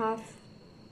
½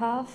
½